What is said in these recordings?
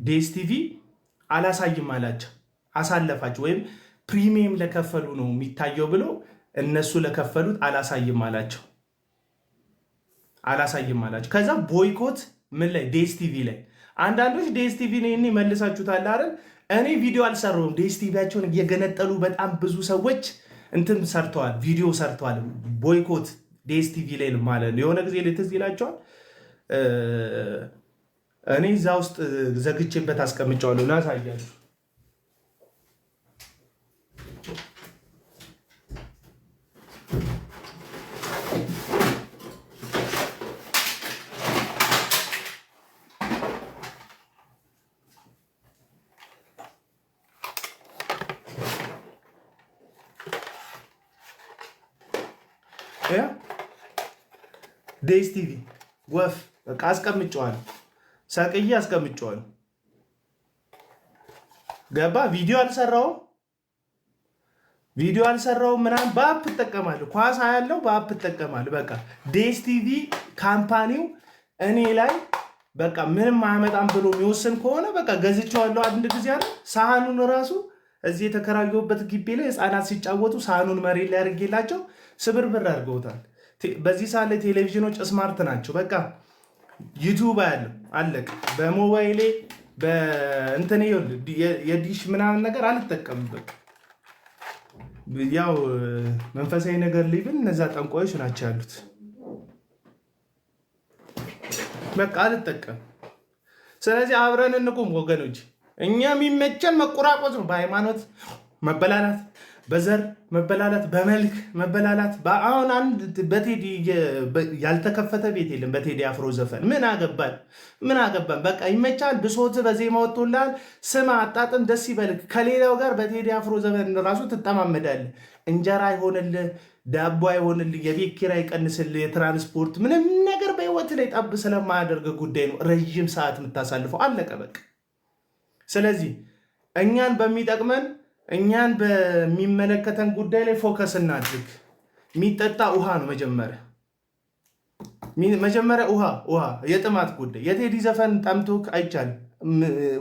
ዲኤስቲቪ አላሳይም አላቸው አሳለፋቸው ወይም ፕሪሚየም ለከፈሉ ነው የሚታየው ብሎ እነሱ ለከፈሉት አላሳይም አላቸው ከዛ ቦይኮት ምን ላይ ዲኤስቲቪ ላይ አንዳንዶች ዲኤስቲቪ ነኝ መልሳችሁታል አይደል እኔ ቪዲዮ አልሰራውም ዲኤስቲቪያቸውን እየገነጠሉ በጣም ብዙ ሰዎች እንትን ሰርተዋል ቪዲዮ ሰርተዋል ቦይኮት ዲኤስቲቪ ላይ ማለት ነው የሆነ ጊዜ ልትዝ ይላቸዋል እኔ እዛ ውስጥ ዘግቼበት አስቀምጫለሁ ላሳያችሁ ዲኤስቲቪ ወፍ በቃ አስቀምጫለሁ ሰቅዬ አስቀምጫለሁ ገባ ቪዲዮ አልሰራውም ምናምን በአፕ እጠቀማለሁ ኳስ ያለው በአፕ እጠቀማለሁ በቃ ዲኤስቲቪ ካምፓኒው እኔ ላይ በቃ ምንም አያመጣም ብሎ የሚወስን ከሆነ በቃ ገዝቼዋለሁ አንድ ጊዜ አለ ሳህኑን ራሱ እዚህ የተከራየሁበት ግቢ ላይ ህፃናት ሲጫወቱ ሳህኑን መሬት ላይ አድርጌላቸው ስብርብር አድርገውታል በዚህ ሰዓት ላይ ቴሌቪዥኖች ስማርት ናቸው በቃ ዩቲዩብ ያለው አለቅ በሞባይሌ በእንተኔ የዲሽ ምናምን ነገር አልጠቀምበት ያው መንፈሳዊ ነገር ሊብን እነዛ ጠንቋዮች ናቸው ያሉት በቃ አልጠቀም ስለዚህ አብረን እንቁም ወገኖች እኛ የሚመቸን መቆራቆዝ ነው በሃይማኖት መበላላት በዘር መበላላት በመልክ መበላላት አሁን አንድ በቴዲ ያልተከፈተ ቤት የለም በቴዲ አፍሮ ዘፈን ምን አገባን በቃ ይመቻል ብሶት በዜማ ወጥቶላል ስማ አጣጥም ደስ ይበልክ ከሌላው ጋር በቴዲ አፍሮ ዘፈን ራሱ ትጠማመዳለህ እንጀራ አይሆንልህ ዳቦ አይሆንልህ የቤት ኪራይ ይቀንስልህ የትራንስፖርት ምንም ነገር በህይወት ላይ ጠብ ስለማያደርግ ጉዳይ ነው ረጅም ሰዓት የምታሳልፈው አለቀ በቃ ስለዚህ እኛን በሚጠቅመን እኛን በሚመለከተን ጉዳይ ላይ ፎከስ እናድርግ የሚጠጣ ውሃ ነው መጀመሪያ ውሃ የጥማት ጉዳይ የቴዲ ዘፈን ጠምቶክ አይቻልም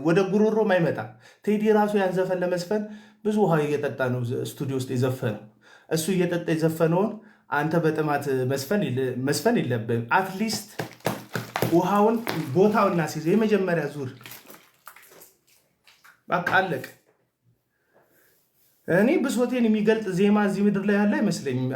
ወደ ጉሮሮም አይመጣም ቴዲ ራሱ ያን ዘፈን ለመስፈን ብዙ ውሃ እየጠጣ ነው ስቱዲዮ ውስጥ የዘፈነው እሱ እየጠጣ የዘፈነውን አንተ በጥማት መስፈን የለብህም አትሊስት ውሃውን ቦታውና ሲይዘ የመጀመሪያ ዙር በቃ አለቅ እኔ ብሶቴን የሚገልጥ ዜማ እዚህ ምድር ላይ ያለ አይመስለኝም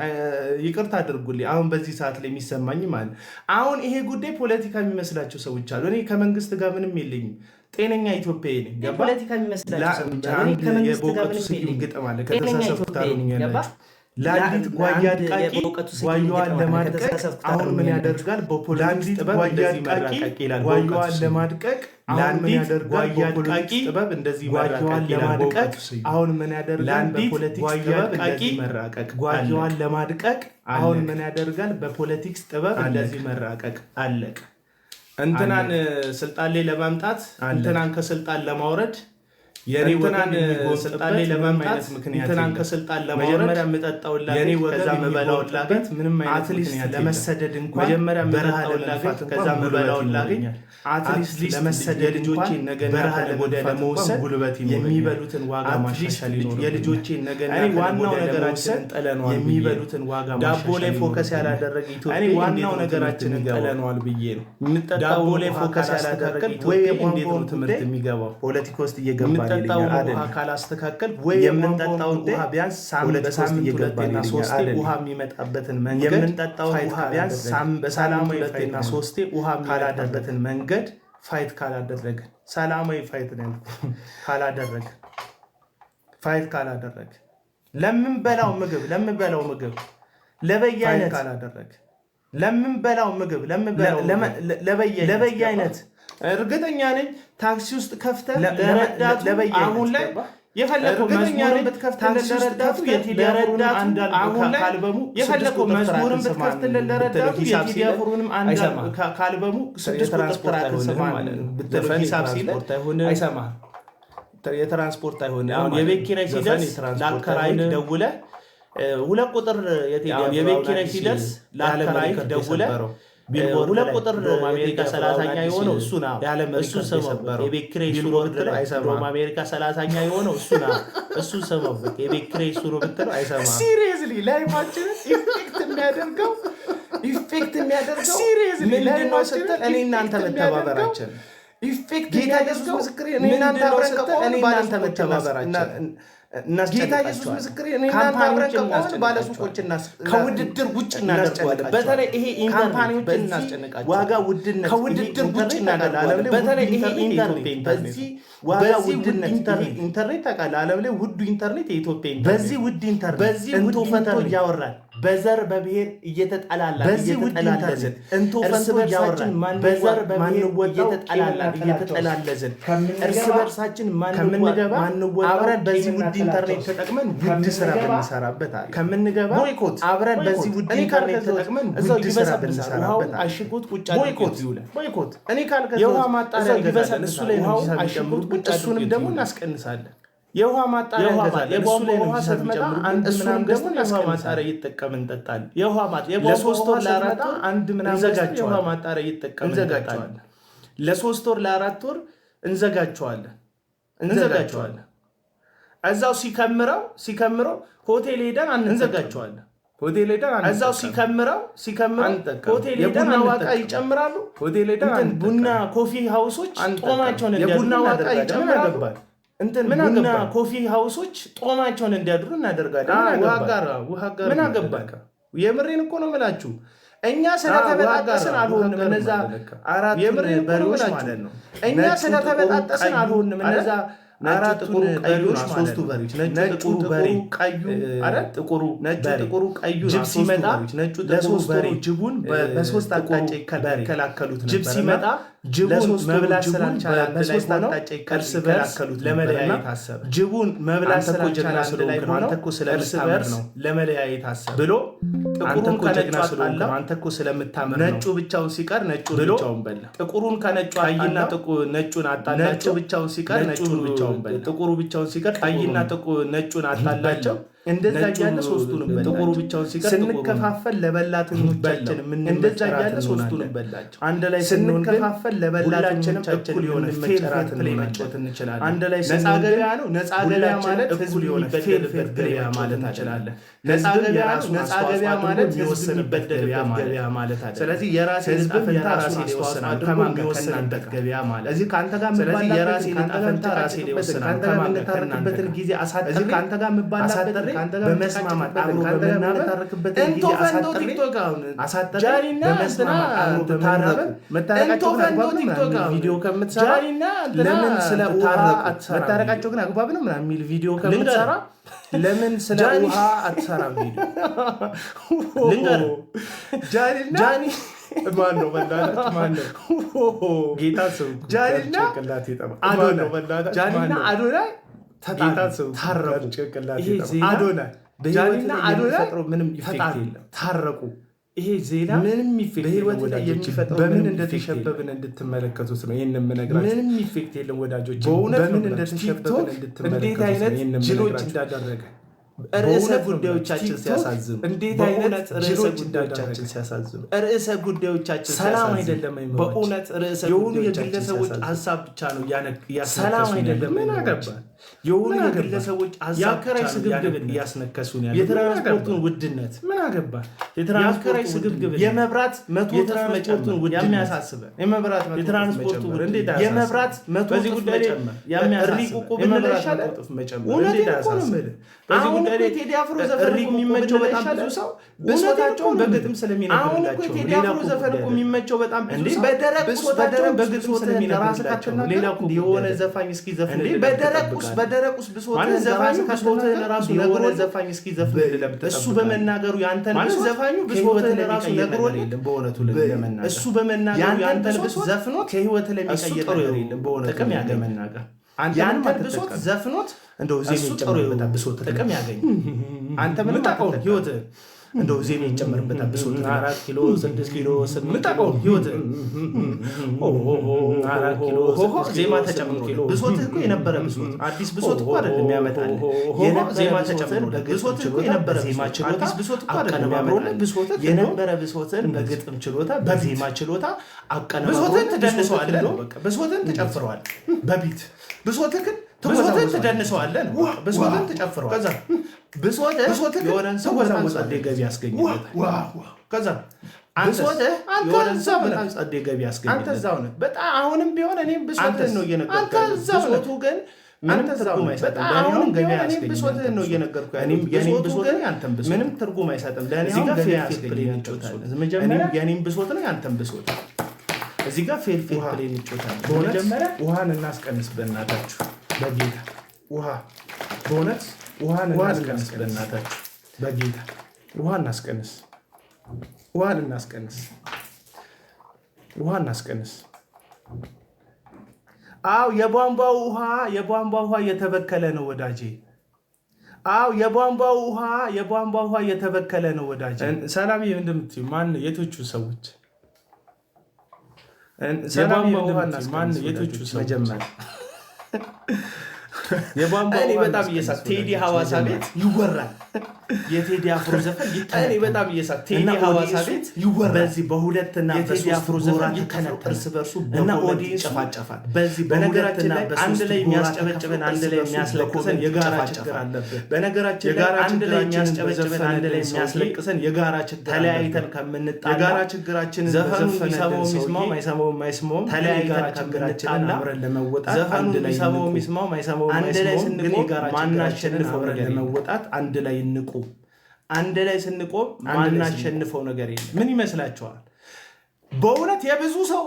ይቅርታ አድርጉልኝ አሁን በዚህ ሰዓት ላይ የሚሰማኝ ማለት አሁን ይሄ ጉዳይ ፖለቲካ የሚመስላቸው ሰዎች አሉ እኔ ከመንግስት ጋር ምንም የለኝም ጤነኛ ኢትዮጵያዊ ነኝ ገባ ፖለቲካ የሚመስላቸው ሰዎች አሉ እኔ ከመንግስት ጋር ምንም የለኝም ግጥም አለ ከተሳሰፉት አሩኛለች ለአንዲት ጓያ አጥቃቂ ጓያዋን ለማድቀቅ አሁን ምን ያደርጋል በፖለቲክስ ጥበብ እንደዚህ መራቀቅ ይላል ጓያዋን ለማድቀቅ ለአንዲት ጓያ አጥቃቂ ጥበብ እንደዚህ መራቀቅ ለማድቀቅ አሁን ምን ያደርጋል በፖለቲክስ ጥበብ እንደዚህ መራቀቅ ጓያዋን ለማድቀቅ አሁን ምን ያደርጋል በፖለቲክስ ጥበብ እንደዚህ መራቀቅ አለቅ እንትናን ስልጣን ላይ ለማምጣት እንትናን ከስልጣን ለማውረድ የኔ ወገን ስልጣን ላይ ለማምጣት እንትናን ከስልጣን ለማውረድ የኔ ወገን መበላውን ላገት ምንም አይነት ምክንያት ለመሰደድ እንኳን መጀመሪያ መበላውን ላገት ከዛ መበላውን ላገኝ አትሊስት ለመሰደድ ልጆቼ ነገ በረሃ ወደ ለመወሰድ ጉልበት የሚበሉትን ዋጋ ማሻሻል ይኖር የልጆቼ ነገ ዋናው ነገራችን ጠለኗል የሚበሉትን ዋጋ ዳቦ ላይ ፎከስ ያላደረገ ኢትዮጵያ እኔ ዋናው ነገራችን ጠለኗል ብዬ ነው ዳቦ ላይ ፎከስ ያላደረገ ወይ እንዴት ነው ትምህርት የሚገባው ፖለቲካ ውስጥ እየገባ ውሃ ካላስተካከል ወይ የምንጠጣውን ውሃ ቢያንስ በሳምንት ሁለቴና ሶስቴ ውሃ የሚመጣበትን መንገድ የምንጠጣውን ውሃ ቢያንስ በሰላማዊ ሁለቴና ሶስቴ ውሃ የሚመጣበትን መንገድ ፋይት ካላደረግን ሰላማዊ ፋይት ነው ካላደረግ ለምንበላው ምግብ ለበየአይነት ካላደረግ ለምንበላው ምግብ ለበየአይነት እርግጠኛ ነኝ ታክሲ ውስጥ ከፍተህ ለረዳቱ አሁን ላይ የፈለከው መዝሙርን ብትከፍትለት ለረዳቱ የቴዲያፍሩን አሁን ላይ የፈለከው መዝሙርን ብትከፍትለት ለረዳቱ የቴዲያፍሩንም ካልበሙ 6 ቁጥር አትሰማም ሂሳብ ሲል አይሰማም የትራንስፖርት አይሆንም አሁን የቤት ኪራይ ሲደርስ ለአከራይክ ደውለህ 2 ቁጥር የቤት ኪራይ ሲደርስ ለአከራይክ ደውለህ ሁለት ቁጥር አሜሪካ 30ኛ የሆነው እሱ ነው። እሱ ሰማው የቤት ኪራይ እሱ ነው ብትለው አይሰማም። አሜሪካ 30ኛ የሆነው እሱ ነው። እሱ ሰማው የቤት ኪራይ እሱ ነው ብትለው አይሰማም። ሲሪየስሊ ላይፋችን ኢፌክት የሚያደርገው ሲሪየስሊ ምንድነው ስትል እኔ እናንተ መተባበራችን ኢፌክት ጌታ ኢየሱስ ምስክሬ እኔ እናንተ አብረን ከቆምን እኔ እናንተ መተባበራችን ጌታ ኢየሱስ ምስክሬ እኔ እናንተ አብረን ከቆምን ባለሱቆችን ከውድድር ውጭ እናደርጋለን። በተለይ ይሄ ካምፓኒዎችን እናስጨንቃቸው። ዋጋ ውድነት ከውድድር ውጭ እናደርጋለን። በተለይ ይሄ ኢንተርኔት በዚህ ዋጋ ውድነት ኢንተርኔት ታውቃለህ፣ ዓለም ላይ ውዱ ኢንተርኔት የኢትዮጵያ ኢንተርኔት በዚህ ውድ ኢንተርኔት በዚህ ውድ ፈንቶ እያወራን በዘር በብሔር እየተጠላላን እየተጠላለዝን እርስ በርሳችን በዘር በብሔር እየተጠላለዝን እርስ በርሳችን ከምንገባ አብረን በዚህ ውድ ኢንተርኔት ተጠቅመን ውድ ስራ ብንሰራበት አለ ከምንገባ ቦይኮት አብረን በዚህ ውድ ኢንተርኔት ተጠቅመን ውድ ስራ ብንሰራበት አሽጉት ቁጭ አድርገን ይውላል። ቦይኮት እኔ ካልከ የውሃ ማጣሪያ ይበሰል እሱ ላይ ነው አሽጉት ቁጭ እሱንም ደግሞ እናስቀንሳለን። የውሃ ማጣሪያ የቧንቧ ውሃ ስትመጣ አንድ ምናምን ደግሞ የውሃ ማጣሪያ እየተጠቀምን እንጠጣለን። የውሃ ማጣሪያ ለሶስት ወር ለአራት ወር አንድ ምናምን የውሃ ማጣሪያ እየተጠቀምን እንዘጋቸዋለን። ለሶስት ወር ለአራት ወር እንዘጋቸዋለን። እዛው ሲከምረው ሆቴል ሄደን እንዘጋቸዋለን። ሆቴል ሄደን እዛው ሲከምረው ሆቴል ሄደን ዋጋ ይጨምራሉ። ሆቴል ሄደን ቡና ኮፊ ሃውሶች ጦማቸውን የቡና ዋጋ ይጨምራሉ። ቡና ኮፊ ሃውሶች ጦማቸውን እንዲያድሩ እናደርጋለን። ምን አገባን? የምሬን እኮ ነው የምላችሁ። እኛ ስለተበጣጠስን አልሆንም። እነዛ አራት በሬዎች ማለት ነው። እኛ ስለተበጣጠስን አልሆንም። እነዛ አራቱ በሬዎች ሶስቱ በሬዎች ነጭ ጥቁሩ በሬ ቀዩ አይደል? ጥቁሩ ነጭ ጥቁሩ ቀዩ ጅብ ሲመጣ ነጭ ጥቁሩ በሬ ጅቡን በሶስት አቅጣጫ ይከላከሉት ነበር። ጅብ ሲመጣ ጅቡን መብላት ስላልቻለ በሶስት አቅጣጫ ይከላከሉት ለመለያየት አሰበ። ጅቡን መብላት ስላልቻለ አንተ እኮ ስለምታምር ነው ለመለያየት አሰበ ብሎ ጥቁሩን ከነጩ አጣላ። አንተ እኮ ስለምታምር ነው። ነጩ ብቻውን ሲቀር ነጩን ብቻውን በላ። ጥቁሩን ከነጩ ቀይና ነጩን አጣላቸው። ነጩ ብቻውን ሲቀር ነጩን ብቻውን በላ። ጥቁሩ ብቻውን ሲቀር ቀይና ነጩን አጣላቸው። እንደዛ ያለ ሶስቱንም በላቸው። ጥቁሩ ብቻውን ሲቀር ስንከፋፈል ለበላተኞቻችን እንደዛ ያለ ሶስቱንም በላቸው። አንድ ላይ ስንከፋፈል ለበላተኞቻችን እኩል የሆነ መጨራት ላይ መጫወት እንችላለን። አንድ ላይ ነፃ ገበያ ነው። ነፃ ገበያ ማለት ህዝብ የሆነ ፌር ገበያ ማለት እንችላለን። ነፃ ገበያ ነው። ነፃ ገበያ ማለት የሚወሰንበት ገበያ ማለት አይደለም። ስለዚህ የራሴ ህዝብ ፈንታ ራሴ ይወሰናል። ከማን የሚወሰንበት ገበያ ማለት እዚህ ካንተ ጋር ስለዚህ የራሴ ፈንታ ራሴ ይወሰናል። ከማን የምንታረቅበትን ጊዜ አሳጥር ካንተ ጋር የምባላበት በመስማማት አብሮ በመናበታረክበት ጊዜ አሳጥር ጃሪና በመስማማት አብሮ በመናበብ መታረቃቸው ቪዲዮ ከምትሰራ ለምን ስለ ውሃ አትሰራ? መታረቃቸው ግን አግባብ ነው ምናምን የሚል ቪዲዮ ከምትሰራ ለምን ስለ ውሃ አትሰራም? ቪዲዮ ልንገር ጃኒ ማን ነው በላላት? ማን ነው ጌታ ሰው ጃኒና አዶናይ ታረቁ። አዶናይ ጃኒና አዶናይ ምንም ኢፌክት የለም። ታረቁ። ይሄ ዜና ምንም ኢፌክት በህይወት ላይ የሚፈጥረው በምን እንደተሸበብን እንድትመለከቱት ነው። ይሄን የምነግራችሁ ምንም ኢፌክት የለም ወዳጆች። በምን እንደተሸበብን እንድትመለከቱት ነው። ይሄን ጅሎች እንዳደረገ ርዕሰ ጉዳዮቻችን ሲያሳዝኑ እንዴት አይነት ርዕሰ ጉዳዮቻችን ሲያሳዝኑ ርዕሰ ጉዳዮቻችን ሰላም አይደለም። በእውነት ርዕሰ የሆኑ የግለሰቦች ሀሳብ ብቻ ነው ሰላም አይደለም። ምን አገባን? የሆኑ የግለሰቦች ሀሳብ ብቻ ነው እያስነከሱን ያለው። የትራንስፖርቱን ውድነት ምን አገባን? የትራንስፖርት ስግብግብ የመብራት 100 መጨመር የሚያሳስበን የመብራት የትራንስፖርቱ እንዴት የመብራት 100 ጉዳይ የሚያሳስበን የመብራት 100 መጨመር እንዴት ያሳስበን? በዚህ ጉዳይ ላይ ቴዲ አፍሮ ዘፈን የሚመቸው በጣም ብዙ ሰው ብሶታቸውን በግጥም ስለሚነግርላቸው ቴዲ አፍሮ ዘፈን የሚመቸው በጣም ብዙ ሰው በደረቅ በግጥም ስለሚነግርላቸው ሌላ የሆነ ዘፋኝ እስኪ ዘፈን በደረቁስ ብሶት ዘፋኝ ብሶትን ራሱ ነግሮ ዘፋኝ እስኪ ዘፈን እሱ በመናገሩ ያንተን ዘፋኙ ብሶትን ራሱ ነግሮ በእውነቱ ለመናገር እሱ በመናገሩ ያንተን ብሶት ዘፍኖት ከህይወት ለሚቀየር ነገር የለም። በእውነቱ ጥቅም ያገኝ መናገር ያንተን ብሶት ዘፍኖት እንደው እዚህ የሚጨምርበት ብሶት ጥቅም ያገኝ አንተ ምን ታውቀው ህይወት እንደው ዜማ ይጨመርበታል። ብሶት 4 ኪሎ 6 ኪሎ 8 ህይወት 4 ኪሎ ዜማ ተጨምሮ ብሶት እኮ የነበረ ብሶት አዲስ ብሶት እኮ አይደለም ያመጣል። ዜማ ተጨምሮ ብሶት እኮ የነበረ ዜማ ችሎታ አዲስ ብሶት እኮ አይደለም ያመጣል። ብሶት የነበረ ብሶትን በግጥም ችሎታ በዜማ ችሎታ አቀናብሮ ብሶትን ተደንሰዋል። በቃ ብሶትን ተጨፍረዋል። በቢት ብሶትን ተደንሰዋል። ብሶትን ተጨፍረዋል። ከዛ ብሶት የሆነን ሰው በጣም ጸዴ ገቢ ያስገኝለታል። ከዛ የሆነን ሰው በጣም ጸዴ ገቢ ያስገኝለታል። አንተ እዛው ነህ በጣም አሁንም ቢሆን እኔም ብሶትን ነው እየነገርኩህ ያለው። ብሶቱ ግን ምንም ትርጉም አይሰጥም። አሁንም ገቢ ያስገኝለታል። ብሶትን ነው እየነገርኩህ ያለው። የኔም ብሶት ነው ያንተም ብሶት ምንም ትርጉም አይሰጥም። ለኔ አሁን ገቢ ያስገኝለታል። መጀመሪያ የኔም ብሶት ነው ያንተም ብሶት። እዚህ ጋር ፌል ፕሌን ይጫወታል። በመጀመሪያ ውሃን እናስቀንስ በእናታችሁ በጌታ ውሃ በእውነት ውሃን እናስቀንስ በእናታችሁ በጌታ ውሃን እናስቀንስ። አው የቧንቧ ውሃ እየተበከለ ነው ወዳጄ። አው የቧንቧ ውሃ እየተበከለ ነው ወዳጄ። ሰላም እንደምትዩ ማን የቶቹ ሰዎች የቧንቧ ውሃ እናስቀንስ የቶቹ መጀመሪያ እኔ በጣም እየሳቅ ቴዲ ሐዋሳ ቤት ይወራል። የቴዲ አፍሮ ዘፈን እኔ በጣም እየሳቅ ቴዲ ሐዋሳ ቤት ይወራል። በዚህ በሁለትና በቴዲ አፍሮ ዘፈን ይተነጠርስ በርሱ እና ኦዲየንስ ይጨፋጨፋል። በዚህ በነገራችን ላይ አንድ ላይ የሚያስጨበጭበን አንድ ላይ የሚያስለቅሰን የጋራ ችግር አለብን። በነገራችን ላይ አንድ ላይ የሚያስጨበጭበን አንድ ላይ የሚያስለቅሰን የጋራ ችግር ተለያይተን ከምንጣላ የጋራ ችግራችንን ዘፈኑ የሚሰማው የሚስማው አይሰማውም ተለያይተን ከምንጣላ አብረን ለመወጣት ዘፈኑ የሚሰማው የሚስማው አይሰማው አንድ ላይ ስንቆም ማናሸንፈው ነገር ለመወጣት አንድ ላይ እንቆም። አንድ ላይ ስንቆም ማናሸንፈው ነገር የለም። ምን ይመስላችኋል? በእውነት የብዙ ሰው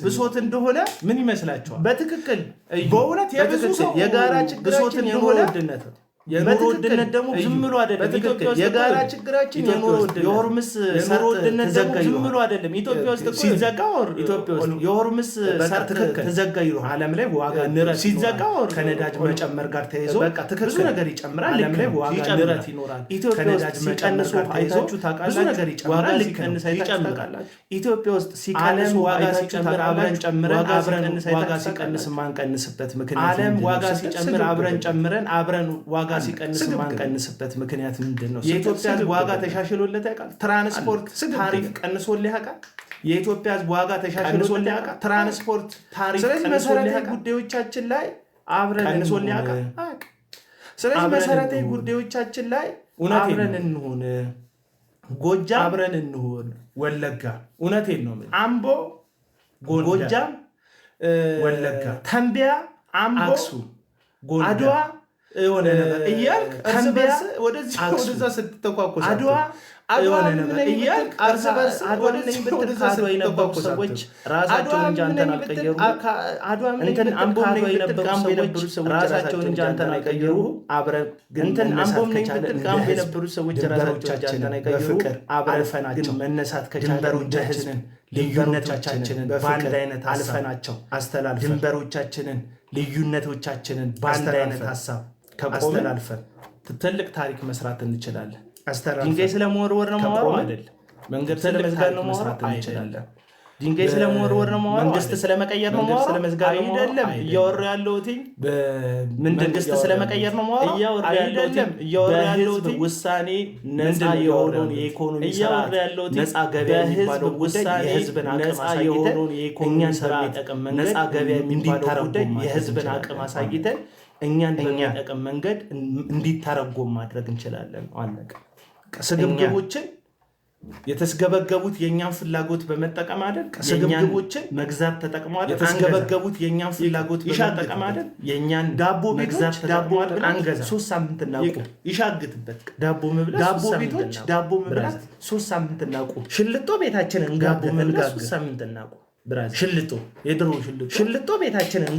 ብሶት እንደሆነ ምን ይመስላችኋል? በትክክል በእውነት የብዙ ሰው የጋራ ችግራችን የኑሮ ውድነት ነው። የኑሮ ውድነት ደግሞ ዝም ብሎ አይደለም። ኢትዮጵያ ውስጥ የጋራ ችግራችን የኑሮ ውድነት የሆርምስ ኑሮ ውድነት ደግሞ ዝም ብሎ አይደለም። ኢትዮጵያ ውስጥ ሲዘጋ ኢትዮጵያ ውስጥ የሆርምስ ሰርጥ ተዘጋ ይላል። ዓለም ላይ ዋጋ ንረት ሲዘጋ ከነዳጅ መጨመር ጋር ተያይዞ በቃ ብዙ ነገር ይጨምራል። ዓለም ላይ ዋጋ ንረት ይኖራል። ኢትዮጵያ ውስጥ ሲቀንሱ አይታችሁ ታውቃላችሁ። ብዙ ነገር ይጨምራል። ሊቀንስ አይታችሁ ኢትዮጵያ ውስጥ ሲቀንሱ ዋጋ ሲጨምር አብረን ጨምረን ዋጋ ሲቀንስ ማንቀንስበት ምክንያት ዓለም ዋጋ ሲጨምር አብረን ጨምረን አብረን ዋጋ ሲቀንስ ማንቀንስበት ምክንያት ምንድነው? የኢትዮጵያ ሕዝብ ዋጋ ተሻሽሎለት ያውቃል? ትራንስፖርት ታሪፍ ቀንሶለት ያውቃል? የኢትዮጵያ ሕዝብ ዋጋ ተሻሽሎለት ያውቃል? ትራንስፖርት ታሪፍ ቀንሶለት ያውቃል? ጉዳዮቻችን ላይ አብረን ቀንሶለት ያውቃል? ስለዚህ መሰረታዊ ጉዳዮቻችን ላይ አብረን እንሁን። ጎጃም አብረን እንሁን። ወለጋ እውነቴን ነው። አምቦ፣ ጎጃም፣ ወለጋ፣ ተንቢያ፣ አምቦ፣ አክሱም፣ አድዋ የሆነ ነገር እያልክ እርስ በርስ ወደዛ ስትተኳኮስ አድዋ ነገር እያልክ እርስ በርስ ወደዚህ ብትካዱ የነበሩ ሰዎች ራሳቸውን እንጂ አንተን አልቀየሩ። እንትን አምቦም ነኝ ብትቃሙ የነበሩ ሰዎች ራሳቸውን እንጂ አንተን አልቀየሩ። አብረን እንትን አምቦም ነኝ ብትቃሙ የነበሩ ሰዎች ራሳቸውን እንጂ አንተን አልቀየሩ። አልፈናቸው መነሳት ከቻልን ልዩነቶቻችንን በአንድ አይነት አልፈናቸው አስተላልፈን ድንበሮቻችንን ልዩነቶቻችንን በአንድ አይነት ሀሳብ አስተላልፈን ትልቅ ታሪክ መስራት እንችላለን። ድንጋይ ስለመወርወር ነው ማወራው አይደለም። መንገድ ስለመዝጋት ነው ማወራው እንችላለን። ድንጋይ ስለመወርወር ነው ማወራው። መንግስት ስለመቀየር ነው ማወራው አይደለም። እያወራሁ ያለሁት መንግስት ስለመቀየር ነው ማወራው አይደለም። እያወራሁ ያለሁት ውሳኔ ነፃ የሆነውን የኢኮኖሚ ስርዓት ነፃ ገበያ የሚባለው ውሳኔ የህዝብን አቅም አሳይተን የኢኮኖሚ ስርዓት ነፃ ገበያ የሚባለው ጉዳይ የህዝብን አቅም አሳይተን እኛን በሚጠቅም መንገድ እንዲተረጎም ማድረግ እንችላለን። አለቀ። ስግብግቦችን የተስገበገቡት የኛን ፍላጎት በመጠቀም አይደል? ስግብግቦችን መግዛት ተጠቅመዋል። የተስገበገቡት የኛን ፍላጎት በመጠቀም አይደል? የኛን ዳቦ መግዛት ዳቦ አንገዛ 3 ሳምንት እናቁ። ይሻግትበት ዳቦ መብላት ዳቦ ቤቶች ዳቦ መብላት 3 ሳምንት እናቁ። ሽልጦ ቤታችንን እንጋቡ መብላት 3 ሳምንት እናቁ። ብራዝ ሽልጦ የድሮ ሽልጦ ቤታችንን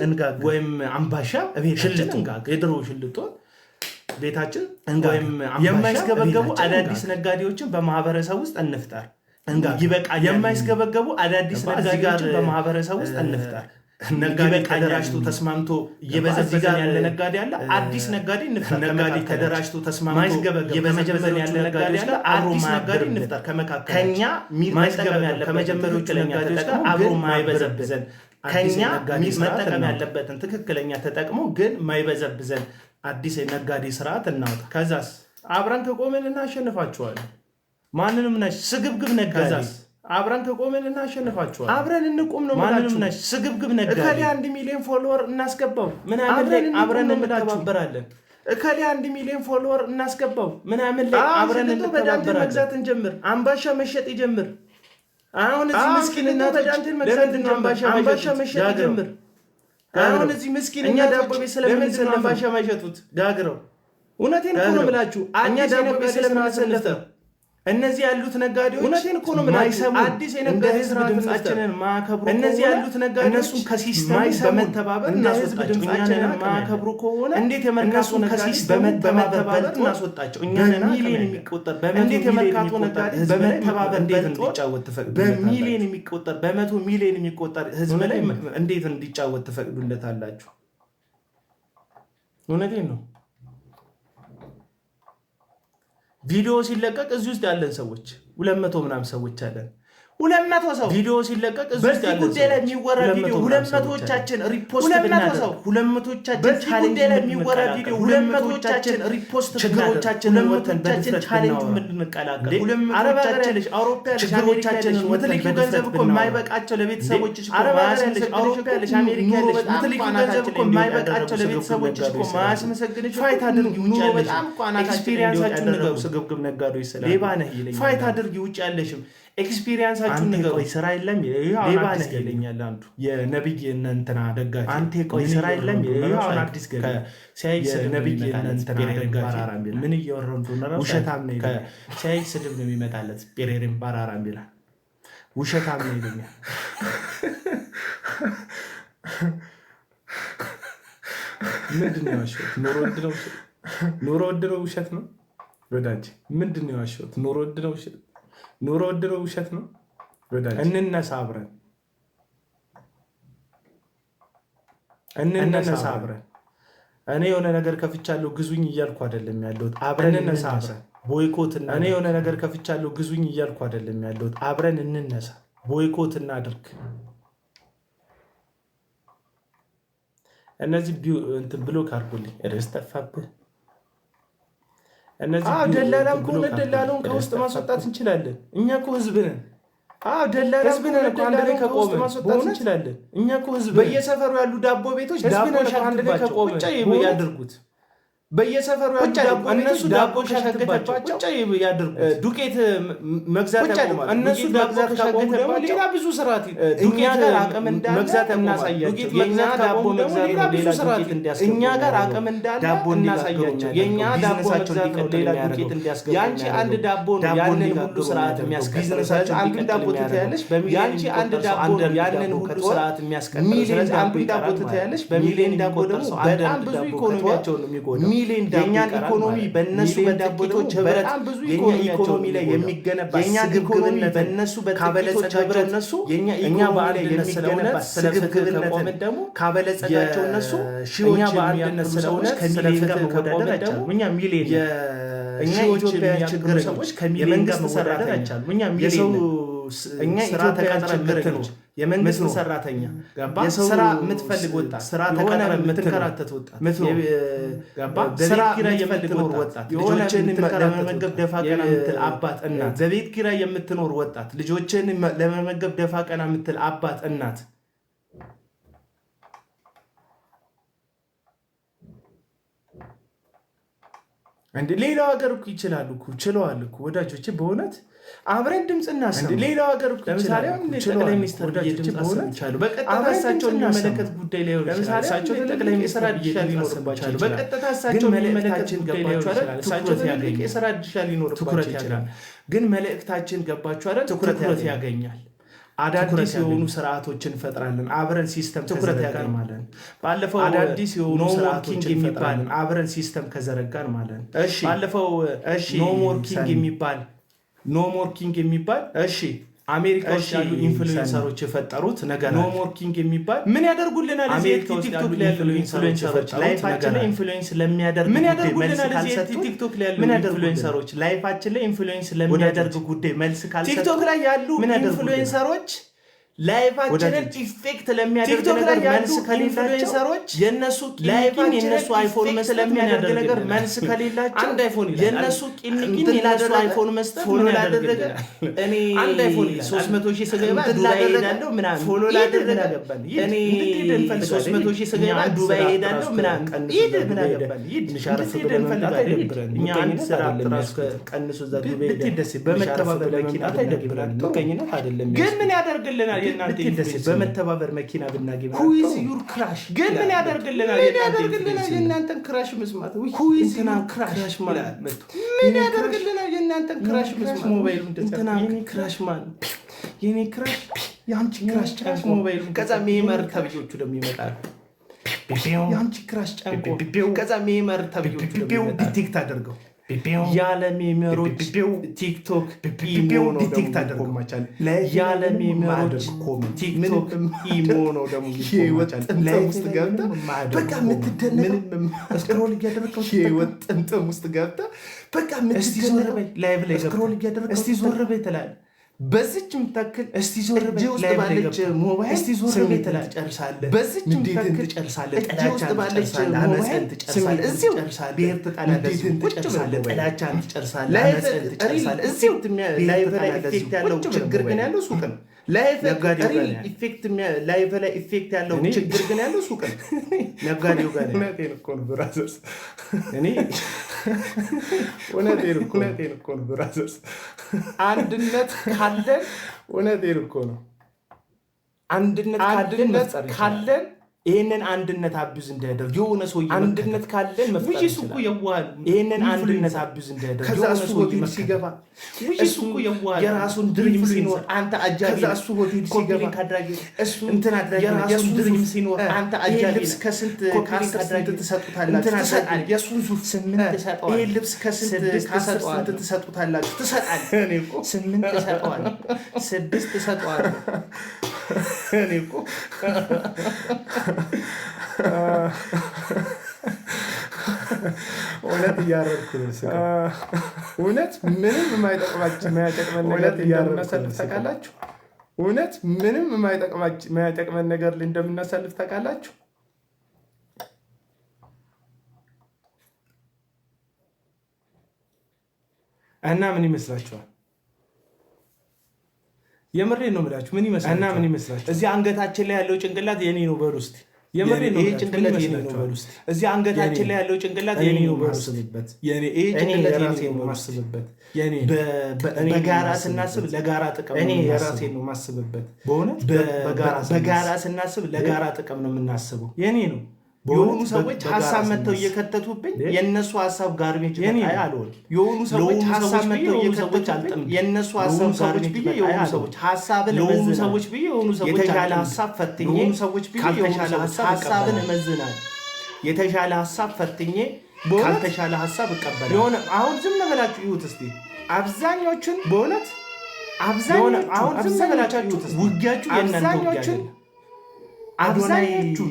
እንጋግ ወይም አምባሻ ሽልጦ እንጋግ የድሮ ሽልጦ ቤታችን ወይም የማይስገበገቡ አዳዲስ ነጋዴዎችን በማህበረሰብ ውስጥ እንፍጠር። ይበቃ። የማይስገበገቡ አዳዲስ ነጋዴዎችን በማህበረሰብ ውስጥ እንፍጠር። ነጋዴ ተደራጅቶ ተስማምቶ እየበዘበዘ ያለ ነጋዴ አለ። አዲስ ነጋዴ እንፍጠር። ነጋዴ ተደራጅቶ ተስማምቶ እየበዘበዘ ያለ ነጋዴ አለ። አዲስ ነጋዴ እንፍጠር ከመካከል ከኛ ማይጠቀም ያለ ከመጀመሪያዎቹ ነጋዴዎች ጋር አብሮ ማይበዘብዘን ከኛ መጠቀም ያለበትን ትክክለኛ ተጠቅሞ ግን ማይበዘብዘን አዲስ የነጋዴ ስርዓት እናውጣ። ከዛስ አብረን ከቆምን እናሸንፋቸዋለን። ማንንም ነሽ ስግብግብ ነጋዴ አብረን ከቆምን እናሸንፋቸዋለን። አብረን እንቆም ነው ማንንም ነሽ ስግብግብ ነጋዴ እከሌ 1 ሚሊዮን ፎሎወር እናስገባው ምናምን ላይ አብረን እንተባበራለን። እከሌ 1 ሚሊዮን ፎሎወር እናስገባው ምናምን ላይ አብረን እንተባበራለን። መግዛት እንጀምር። አምባሻ መሸጥ ይጀምር። አሁን እዚህ ምስኪን እና በዳንቴል መግዛት አምባሻ መሸጥ ይጀምር። አሁን እዚህ ምስኪን እና ዳቦ ቤት ስለምን አምባሻ ማይሸጡት ጋግረው እውነቴን እኮ ነው የምላችሁ። እኛ ዳቦ ቤት ስለምንሰለፍ እነዚህ ያሉት ነጋዴዎች እውነቴን እኮ ነው የምላችሁ። አዲስ የነጋዴ ስርዓት ድምጻችንን ማከብሩ እነዚህ ያሉት ነጋዴዎች እነሱ ከሲስተም በመተባበር እናስወጣቸው። ድምጻችንን ማከብሩ ከሆነ እንዴት የመርካቶ ነጋዴ በመተባበር እናስወጣቸው። እኛን ሚሊዮን የሚቆጠር እንዴት የመርካቶ ነጋዴ በመተባበር እንዴት እንዲጫወት ትፈቅዱ? በሚሊዮን የሚቆጠር በመቶ ሚሊዮን የሚቆጠር ህዝብ ላይ እንዴት እንዲጫወት ትፈቅዱለታላችሁ? እውነቴን ነው። ቪዲዮ ሲለቀቅ እዚህ ውስጥ ያለን ሰዎች 200 ምናምን ሰዎች አለን። 200 ሰው ቪዲዮ ሲለቀቅ እዚህ ውስጥ ያለን ጉዳይ ላይ የሚወራ ቪዲዮ 200ዎቻችን ሪፖስት ብናደርግ 200ዎቻችን ቻሌንጅ ላይ የሚወራ ቪዲዮ 200ዎቻችን ሪፖስት ችግሮቻችንን ወተን በድፍረት ቻሌንጅ እንድንቀላቀል 200ዎቻችን አውሮፓ ችግሮቻችንን ወተን ገንዘብ እኮ የማይበቃቸው ለቤተሰቦችሽ እኮ ማያስመስግንሽ አውሮፓ ያለሽ አሜሪካ ያለሽ ምትልኪ ገንዘብ እኮ የማይበቃቸው ለቤተሰቦችሽ እኮ ማያስመስግንሽ ፋይት አድርጊ ውጭ ያለሽ ኤክስፒሪየንሳችሁን ንገሩ። ስግብግብ ነጋዴዎች ስለ ሌባ ነህ ይለኛል። ፋይት አድርጊ ውጭ ያለሽም ኤክስፒሪየንሳችሁን ንገሩ። ስራ የለም ሌባ ነህ ይለኛል አንዱ የነብይ እንትና ደጋፊ። አንተ ቆይ ስራ የለም አሁን አዲስ ገቢ ሲያይ ነብይ እንትና ደጋፊ ምን እያወራው እንደሆነ ውሸታም ነው ይላል። ሲያይ ስድብ ነው የሚመጣለት። ጴሬሬም ባራራም ይላል። ውሸታም ነው ይለኛል። ምንድን ነው ያሸሁት? ኑሮ ውድ ነው ውሸት ነው ወዳጅ። ምንድን ነው ያሸሁት? ኑሮ ውድ ነው ውሸት ኑሮ ውድ ነው ውሸት ነው ወዳጅ። እንነሳ አብረን እንነሳ አብረን። እኔ የሆነ ነገር ከፍቻለሁ ግዙኝ እያልኩ አይደለም ያለሁት። አብረን እንነሳ አብረን ቦይኮት። እኔ የሆነ ነገር ከፍቻለሁ ግዙኝ እያልኩ አይደለም ያለሁት። አብረን እንነሳ ቦይኮት እናድርግ። እነዚህ እንትን ብሎክ አድርጉልኝ። ርዕስ ጠፋብህ። ደላላም ከሆነ ደላላውን ከውስጥ ማስወጣት እንችላለን። እኛ እኮ ህዝብ ነን። ህዝብ ነን እኮ አንድ ላይ ከቆምን ማስወጣት እንችላለን። እኛ እኮ ህዝብ በየሰፈሩ ያሉ ዳቦ ቤቶች ዳቦ አንድ ላይ ከቆምን ያድርጉት። በየሰፈሩ ያሉ ዳቦ እነሱ ዳቦ ሻገተባቸው ቁጭ ያድርጉት። ዱቄት መግዛት ያቆማል። እነሱ ዳቦ ካቆሙ ደግሞ ሌላ ብዙ ስርዓት እኛ ጋር አቅም እንዳለ መግዛት እናሳያቸው። የኛ ዳቦ መግዛት ነው ሌላ ዱቄት እንዲያስገቡ። እኛ ጋር አቅም እንዳለ ዳቦ እናሳያቸው። የኛ ዳቦ መግዛት ነው ሌላ ዱቄት እንዲያስገቡ። ያንቺ አንድ ዳቦ ነው ያንን ሁሉ ስርዓት የሚያስቀጥለው። አንድ ዳቦ ትታያለሽ በሚሊዮን። ያንቺ አንድ ዳቦ ነው ያንን ሁሉ ስርዓት የሚያስቀጥለው። ስለዚህ አንድ ዳቦ ትታያለሽ በሚሊዮን ዳቦ ደግሞ በጣም ብዙ ኢኮኖሚያቸው ነው የሚጎዳው። የኛን ኢኮኖሚ በእነሱ በጥቂቶች ህብረት የኛ ኢኮኖሚ ላይ የሚገነባ የኛን ኢኮኖሚ በእነሱ በጥቂቶች ህብረት እነሱ የኛ በአንድነት ስለሆነ ስለፍትህ ደግሞ ካበለጸጋቸው እነሱ ሺዎች በአንድነት ስለሆነ ከሚሊዮን ጋር መወዳደር አይቻልም። እኛ ሚሊዮን እኛ ኢትዮጵያ ችግር ሰዎች ከሚሊዮን ጋር መወዳደር አይቻልም። እኛ ሚሊዮን እኛ ስራ ተቀጥረን የምትኖር የመንግስት ሰራተኛ ስራ የምትፈልግ ወጣት ስራ ተቀጥረን የምትከራተት ወጣት ስራ የምትኖር ወጣት ልጆችን ለመመገብ ደፋ ቀና የምትል አባት እናት በቤት ኪራይ የምትኖር ወጣት ልጆችን ለመመገብ ደፋ ቀና የምትል አባት እናት እንዴ ሌላው ሀገር እኮ ይችላሉ እኮ ችለዋል እኮ ወዳጆቼ በእውነት አብረን ድምጽ እናሰማ። ሌላው ሀገር እኮ ለምሳሌ ጠቅላይ ሚኒስትር ወዳጆቼ በእውነት ይቻላል በቀጥታ እሳቸውን የሚመለከት ጉዳይ ላይ ለምሳሌ እሳቸው ጠቅላይ ሚኒስትር ድርሻ ሊኖርባቸው በቀጥታ እሳቸውን የሚመለከት ጉዳይ ላይ እሳቸው ትልቅ የሥራ ድርሻ ሊኖርባቸው ይችላል። ግን መልእክታችን ገባችሁ አይደል? ትኩረት ያገኛል። አዳዲስ የሆኑ ስርዓቶችን እንፈጥራለን። አብረን ሲስተም ትኩረት ያገኛለን። ባለፈው አዳዲስ የሆኑ ስርዓቶችን የሚባል አብረን ሲስተም ከዘረጋን ማለት ነው። እሺ ባለፈው ኖ ሞር ኪንግ የሚባል እሺ አሜሪካ ውስጥ ያሉ ኢንፍሉዌንሰሮች የፈጠሩት ነገር ኖ ሞር ኪንግ የሚባል ምን ያደርጉልናል? እዚህ ቲክቶክ ላይ ያሉ ኢንፍሉዌንሰሮች ላይፋችን ላይ ኢንፍሉዌንስ ለሚያደርግ ምን ያደርጉልናል? እዚህ ቲክቶክ ላይ ያሉ ኢንፍሉዌንሰሮች ላይፋችን ላይ ኢንፍሉዌንስ ለሚያደርግ ጉዳይ መልስ ካልሰጡ ቲክቶክ ላይ ያሉ ኢንፍሉዌንሰሮች ላይፋችንን ኢፌክት ለሚያደርግ ነገር መልስ ከሌላቸው የነሱ ላይፋችን የነሱ አይፎን ስለሚያደርግ ነገር መልስ ከሌላቸው አንድ አይፎን ይላል የነሱ ቂንቂን የነሱ አይፎን መስጠት ፎሎ ላደረገ እኔ አንድ አይፎን ይላል 300,000 ስገባ ዱባይ ሄዳለሁ ምናምን ፎሎ ላደረገ እኔ 300,000 ስገባ ዱባይ ሄዳለሁ ምናምን ይድ ምን አገባን ይድ ንሻረፍ ብለን አይደብረን እኛ አንድ ስራ ራስ ቀንሱ እዛ ዱባይ ሄደ በመተባበር መኪና አይደብረን ምቀኝነት አይደለም ግን ምን ያደርግልናል? በመተባበር መኪና ብናገኝ ሁይዝ ዩር ክራሽ ግን ምን ያደርግልናል? የእናንተን ክራሽ መስማት ሁይዝ ዩር ክራሽ ማለት ምን ያደርግልናል? የእናንተን ክራሽ መስማት ሞባይሉ እንትና ክራሽ ማለት የኔ ክራሽ ያንቺ ክራሽ ጫንቆ ሞባይሉ ከዛ ሜመር ተብዮቹ ደግሞ ይመጣሉ። ያንቺ ክራሽ ጫንቆ ከዛ ሜመር ተብዮቹ ደግሞ ዲቴክት አድርገው ያለ ሜመሮች ቲክቶክ ኢሞ ነው ዲቴክት አድርገው ማቻል ያለ ሜመሮች ቲክቶክ ኢሞ ነው ደግሞ ውስጥ ገብተህ በቃ የምትደነቀው ስክሮል እያደረግከው ጥምጥም ውስጥ ገብተህ በቃ የምትደነቀው ላይቭ ላይ ስክሮል እያደረግከው እስቲ ዞር በይ ትላለህ። በዚች ምታክል እስቲ ዞር በይ ውስጥ ባለች ሞባይል እስቲ ዞር በይ ትጨርሳለህ። በዚች ምታክል ትጨርሳለህ። ውስጥ ባለች ሞባይል ትጨርሳለህ። እዚሁ ብሔር ትጠላለህ። ትጨርሳለህ። ጥላቻን ትጨርሳለህ። አመፅን ትጨርሳለህ። እዚሁ ላይቭ ላይ ኢፌክት ያለው ችግር ግን ያለው ሱቅ ነው። ላይቭ ላይ ኢፌክት ያለው ችግር ግን ያለው ሱቅ ነው። ነጋዴው ጋር እውነቴን እኮ ነው ብራዘርስ፣ እኔ እውነቴን እኮ ነው ብራዘርስ። አንድነት ካለን እውነቴን እኮ ነው አንድነት ካለን ይሄንን አንድነት አብዝ እንዳያደርግ የሆነ ሰው አንድነት ካለን መፍጠር ይችላል። ይዋል ይሄንን አንድነት አብዝ እንዳያደርግ ከዛ እሱ ሆቴል ሲገባ እሱ ይዋል የራሱን ድሪም ሲኖር አንተ አጃቢ ከዛ እሱ ሆቴል ሲገባ ካድራጊ እሱ እንትን አድራጊ የራሱን ድሪም ሲኖር አንተ አጃቢ ልብስ ከስንት ካድራጊ ትሰጡታላችሁ? ትሰጣለህ። የሱን ሱፍ 8 ትሰጠዋለህ። ይሄ ልብስ ከስንት ትሰጡታላችሁ? ትሰጣለህ። እኔ እኮ 8 ትሰጠዋለህ፣ 6 ትሰጠዋለህ። እኔ እኮ እውነት እያረድኩ ነው። እውነት ምንም የማይጠቅመን ነገር እንደምናሳልፍ ታውቃላችሁ? እውነት ምንም የማይጠቅመን ነገር እንደምናሳልፍ ታውቃላችሁ? እና ምን ይመስላችኋል? የምሬ ነው የምላችሁ። ምን ይመስላችኋል? እና ምን ይመስላችኋል? እዚህ አንገታችን ላይ ያለው ጭንቅላት የኔ ነው በሉ እስኪ። የምሬ ነው። ይሄ ጭንቅላት የኔ ነው በሉ እስኪ። እዚህ አንገታችን ላይ ያለው ጭንቅላት የኔ ነው በሉ እስኪ። ይሄ ጭንቅላት የኔ ነው ማስብበት። በጋራ ስናስብ ለጋራ ጥቅም ነው። እኔ የራሴ ነው ማስብበት። በእውነት በጋራ ስናስብ ለጋራ ጥቅም ነው የምናስበው። የኔ ነው። የሆኑ ሰዎች ሀሳብ መተው እየከተቱብኝ የነሱ ሀሳብ ጋርቤጅ መጣይ አልሆን። የሆኑ ሰዎች ሀሳብ መተው እየከተቱብኝ የነሱ ሀሳብ ጋርቤጅ ብዬ የሆኑ ሰዎች ሀሳብን ለሆኑ ሰዎች ብዬ የሆኑ ሰዎች የተሻለ ሀሳብ ፈትኜ የሆኑ ሰዎች ብዬ የተሻለ ሀሳብን እመዝናለሁ። የተሻለ ሀሳብ ፈትኜ ካልተሻለ ሀሳብ እቀበላለሁ። የሆነ አሁን ዝም ብላችሁ ይሁት እስቲ አብዛኞቹን በእውነት አብዛኞቹን አሁን ዝም ብላችሁ ይሁት ውጊያችሁ የእናንተ ውጊያ አይደለም። አብዛኞቹን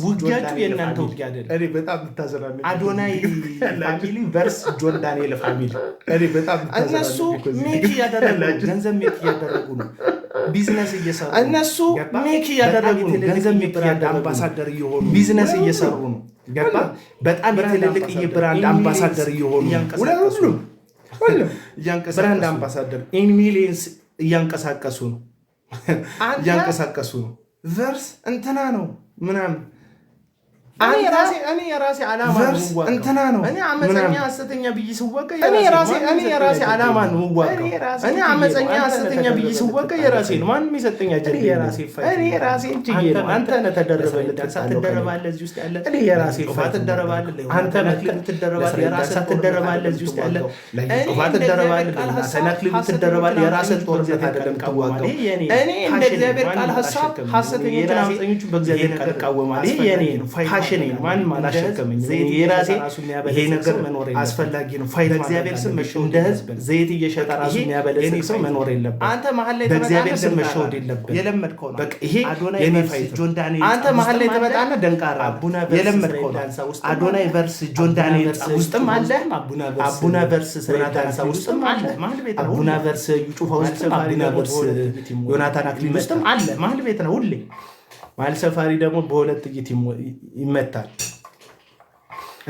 ውጊያችሁ የእናንተ ውጊያ አይደለም። እኔ በጣም ልታዘናለኝ። አዶናይ ፋሚሊ ቨርስ ጆን ዳንኤል ፋሚሊ እኔ በጣም እነሱ ሜክ እያደረጉ ገንዘብ ሜክ እያደረጉ ነው። ቢዝነስ እየሰሩ እነሱ ሜክ እያደረጉ ነው። ገንዘብ ሜክ እያደረጉ አምባሳደር እየሆኑ ቢዝነስ እየሰሩ ነው። ገባ? በጣም የትልልቅ የብራንድ አምባሳደር እየሆኑ ሁሉም ብራንድ አምባሳደር ኢን ሚሊየንስ እያንቀሳቀሱ ነው። ቨርስ እንትና ነው ምናምን እኔ የራሴ ዓላማ ነው እንትና ነው። እኔ አመፀኛ ሐሰተኛ ብዬ ስወጋ እኔ የራሴ ዓላማ ነው የምዋጋው። እኔ አመፀኛ ሐሰተኛ ብዬ ስወጋ የራሴ ነው። ማንም የሰጠኝ አጀንዳ እኔ የራሴ እንጂ ነው። አንተ ነህ ተደረበልህ ሳትደረባለህ እዚህ ውስጥ ያለ እኔ የራሴ ፋት ትደረባለህ። አንተ ነክሊት ትደረባለህ የራስህ ትደረባለህ እዚህ ውስጥ ያለ ፋት ትደረባለህ ነክሊት ትደረባለህ የራስህ ጦርነት አይደለም ተዋጋው። እኔ እንደ እግዚአብሔር ቃል ሐሳብ ሐሰተኞችን አመፀኞችን በእግዚአብሔር ቃል እቃወማለሁ። ይሄ የኔ ነው። ፓሽን ነው። ማንም አላሸከመኝ። የራሴ ይሄ ነገር አስፈላጊ ነው። ፋይት በእግዚአብሔር ስም እንደ ህዝብ ዘይት እየሸጠ ራሱ የሚያበለጽግ ሰው መኖር የለበትም። አንተ መሀል ላይ በእግዚአብሔር ስም መሸወድ የለብህም። የለመድከው ነው። በቃ ይሄ የኔ ፋይት ጆን ዳንኤል አንተ መሀል ላይ ተመጣና ደንቃራ የለመድከው ነው። አዶናይ ቨርስ ጆን ዳንኤል ውስጥም አለ። አቡና ቨርስ ስሬ ዳንሳ ውስጥም አለ። አቡና ቨርስ ዩጩፋ ውስጥም አቡና ቨርስ ዮናታን አክሊል ውስጥም አለ። መሀል ቤት ነው ሁሌ። መሀል ሰፋሪ ደግሞ በሁለት ጥይት ይመታል።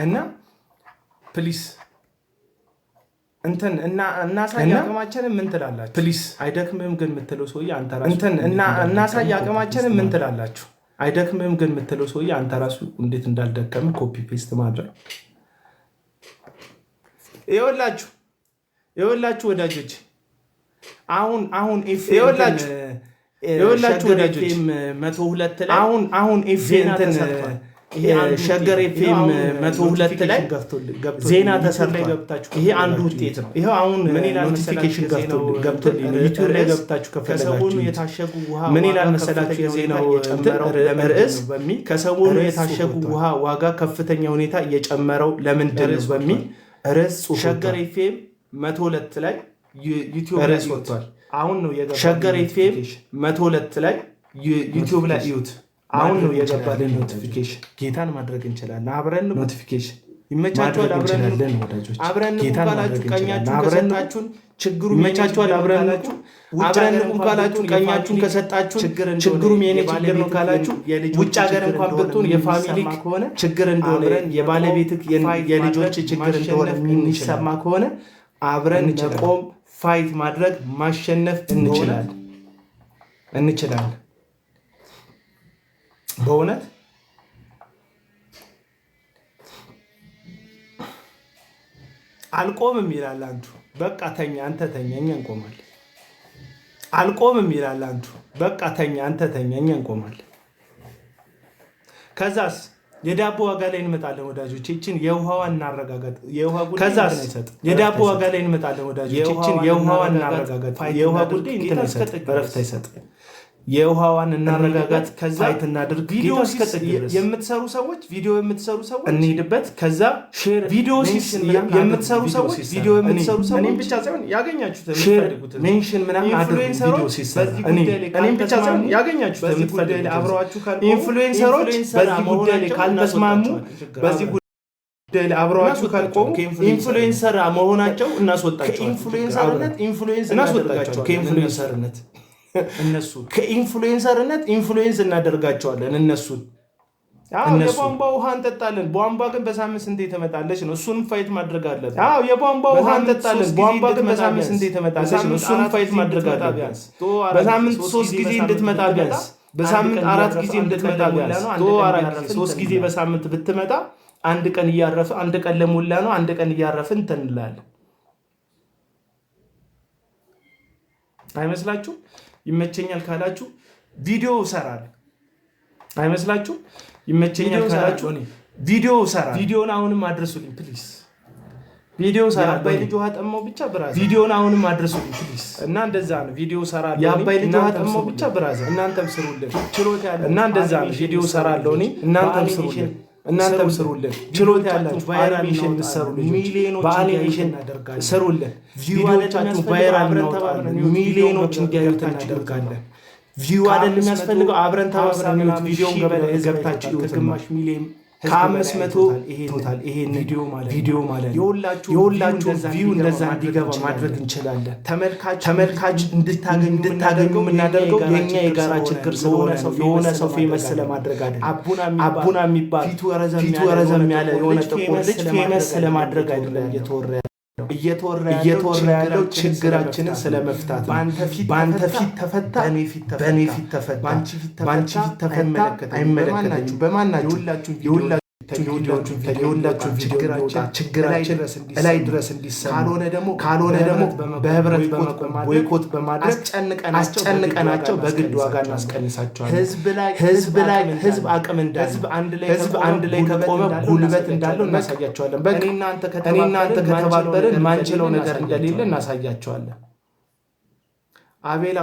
እና ፕሊስ እንትን እናሳይ አቅማችንን ምን ትላላችሁ? ፕሊስ አይደክምህም ግን የምትለው ሰውዬ አንተ ራሱ እንትን እናሳይ አቅማችንን ምን ትላላችሁ? አይደክምህም ግን የምትለው ሰውዬ አንተ ራሱ እንዴት እንዳልደከም ኮፒ ፔስት ማድረግ። ይኸውላችሁ ወዳጆች አሁን ይኸውላችሁ ወዳጆች 102 ላይ አሁን ኤፍኤን ሸገር ኤፍኤም 102 ላይ ዜና ተሰርቷል። ይሄ አንዱ ውጤት ነው። ይሄው አሁን ኖቲፊኬሽን ገብቶልኝ ዩቲዩብ ላይ ገብታችሁ ከፈለጋችሁ የታሸጉ ውሃ ምን ይላል መሰላችሁ? የዜናው ርዕስ ከሰሞኑ የታሸጉ ውሃ ዋጋ ከፍተኛ ሁኔታ እየጨመረው ለምንድን ነው በሚል ርዕስ ሸገር ኤፍኤም 102 ላይ ዩቲዩብ ርዕስ ወጥቷል። አሁን ነው የገባው። ሸገር ኤፍኤም 102 ላይ ዩቲዩብ ላይ እዩት። አሁን ነው የገባልን ኖቲፊኬሽን። ጌታን ማድረግ እንችላለን። አብረን ኖቲፊኬሽን ይመቻችኋል። አብረን ካላችሁ ቀኛችሁን ከሰጣችሁን ችግሩ ይመቻችኋል። አብረን ካላችሁ ቀኛችሁን ከሰጣችሁን ችግሩም የኔ ችግር ነው ካላችሁ ውጭ ሀገር እንኳን ብትሆን የፋሚሊ ችግር እንደሆነ የባለቤትህ የልጆች ችግር እንደሆነ የሚሰማ ከሆነ አብረን መቆም ፋይት ማድረግ ማሸነፍ እንችላለን። በእውነት አልቆምም ይላል አንዱ። በቃ ተኛ አንተ ተኛ እኛ እንቆማለን። አልቆምም ይላል አንዱ። በቃ ተኛ አንተ ተኛ እኛ እንቆማለን። ከዛስ የዳቦ ዋጋ ላይ እንመጣለን ወዳጆች። እቺን የውሃዋን እናረጋጋት። ከዛስ የዳቦ ዋጋ ላይ እንመጣለን ወዳጆች። እቺን የውሃዋን እናረጋጋት። የውሃ ጉዳይ እንትን አይሰጥ በረፍት አይሰጥ። የውሃዋን እናረጋጋት። ከዛ ፋይት እናድርግ። ቪዲዮ የምትሰሩ ሰዎች እንሂድበት። ከዛ ሼር ቪዲዮ የምትሰሩ ሰዎች እኔም ብቻ ሳይሆን ያገኛችሁት የምትፈልጉት ሜንሽን ምናምን ኢንፍሉዌንሰሮች እኔም ብቻ ሳይሆን ያገኛችሁት የምትፈልጉት አብረዋችሁ ኢንፍሉዌንሰሮች በዚህ ጉዳይ ላይ ካልተስማሙ በዚህ ጉዳይ ላይ አብረዋችሁ ካልቆሙ ኢንፍሉዌንሰር መሆናቸው እናስወጣቸው። ኢንፍሉዌንስ እናስወጣቸው ከኢንፍሉዌንሰርነት እነሱ ከኢንፍሉዌንሰርነት ኢንፍሉዌንስ እናደርጋቸዋለን። እነሱን የቧንቧ ውሃ እንጠጣለን። ቧንቧ ግን በሳምንት ስንቴ ትመጣለች ነው። እሱንም ፋይት ማድረግ አለብን። የቧንቧ ውሃ እንጠጣለን። ቧንቧ ግን በሳምንት ስንቴ ትመጣለች ነው። እሱንም ፋይት ማድረግ አለብን። በሳምንት 3 ጊዜ እንድትመጣ ቢያንስ በሳምንት 4 ጊዜ እንድትመጣ ቢያንስ 3 ጊዜ በሳምንት ብትመጣ አንድ ቀን እያረፈ አንድ ቀን ለሞላ ነው አንድ ቀን እያረፈ እንትን እንላለን። አይመስላችሁ? ይመቸኛል ካላችሁ ቪዲዮ እሰራለሁ። አይመስላችሁ? ይመቸኛል ካላችሁ ቪዲዮ እሰራለሁ። ቪዲዮን አሁንም አድርሱልኝ ፕሊዝ። ቪዲዮ እሰራለሁ። የአባይ ልጅ ውሃ ጠማው ብቻ ብራዘር። ቪዲዮን አሁንም አድርሱልኝ ፕሊዝ። እና እንደዛ ነው። ቪዲዮ እሰራለሁ። የአባይ ልጅ ውሃ ጠማው ብቻ ብራዘር። እናንተም ስሩልን ችሎታ ያለ እና እንደዛ ነው። ቪዲዮ እሰራለሁ እኔ እናንተም ስሩልን ችሎታ ያላችሁ በአኒሜሽን የምትሰሩ ልጆች በአኒሜሽን ስሩልን። ቪዲዮዎቻችሁ ቫይራል እናወጣለን። ሚሊዮኖች እንዲያዩት እናደርጋለን። ቪው አይደል የሚያስፈልገው? አብረን ተባብረን ቪዲዮን ገብታችሁ ግማሽ ሚሊዮን ከ500 ይሄን ቪዲዮ ማለት የሁላችሁ ቪው እንደዛ እንዲገባ ማድረግ እንችላለን። ተመልካች እንድታገኙ የምናደርገው የኛ የጋራ ችግር ስለሆነ የሆነ ሰው ፌመስ ስለማድረግ አይደለም። አቡና የሚባል ፊቱ ረዘም ያለ የሆነ ጥቁር ልጅ ፌመስ ስለማድረግ አይደለም እየተወራ ያለው ችግራችንን ስለመፍታት ነው። በአንተ ፊት ተፈታ፣ በእኔ ፊት ተፈታ፣ በአንቺ ፊት ተፈታ አይመለከተኝም። በማናችሁ የሁላችሁ ችግራችን እላይ ድረስ እንዲሰማ ካልሆነ ደግሞ በህብረት ቦይኮት በማድረግ አስጨንቀናቸው በግድ ዋጋ እናስቀንሳቸዋለን። ህዝብ አቅም እንዳለው ህዝብ አንድ ላይ ከቆመ ጉልበት እንዳለው እናሳያቸዋለን። እኔ እናንተ ከተባበርን ማንችለው ነገር እንደሌለ እናሳያቸዋለን። አቤላ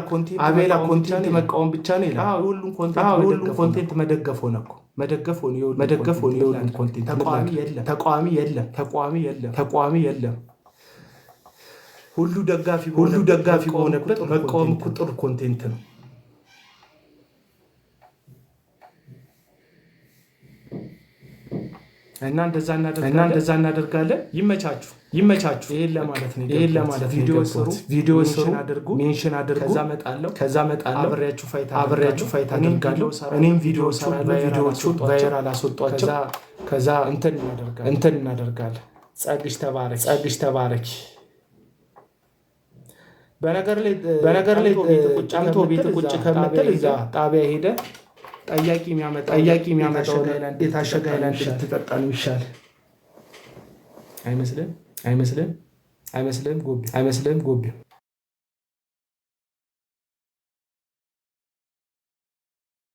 ኮንቴንት መቃወም ብቻ ነው ይላል። ሁሉም ኮንቴንት መደገፍ ሆነ እኮ መደገፍ ሆነ የሁሉም ኮንቴንት ተቋሚ የለም። ሁሉ ደጋፊ በሆነበት መቃወም እኮ ጥሩ ኮንቴንት ነው። እና እንደዛ እናደርጋለን። ይመቻችሁ። ይሄን ለማለት ቪዲዮ ስሩ፣ ሜንሽን አድርጉ። ከዛ መጣለሁ አብሬያችሁ ፋይት አደርጋለሁ። እኔም ቪዲዮዎቹን ቫይራል አስወጧቸው። ከዛ እንትን እናደርጋለን። ጸግሽ ተባረኪ። በነገር ላይ ጫምቶ ቤት ቁጭ ከምትል እዛ ጣቢያ ሄደ ጠያቂ የሚያመጣው የታሸገ ሃይላንድ ልትጠጣ ነው ይሻል። አይመስልም ጎቤ?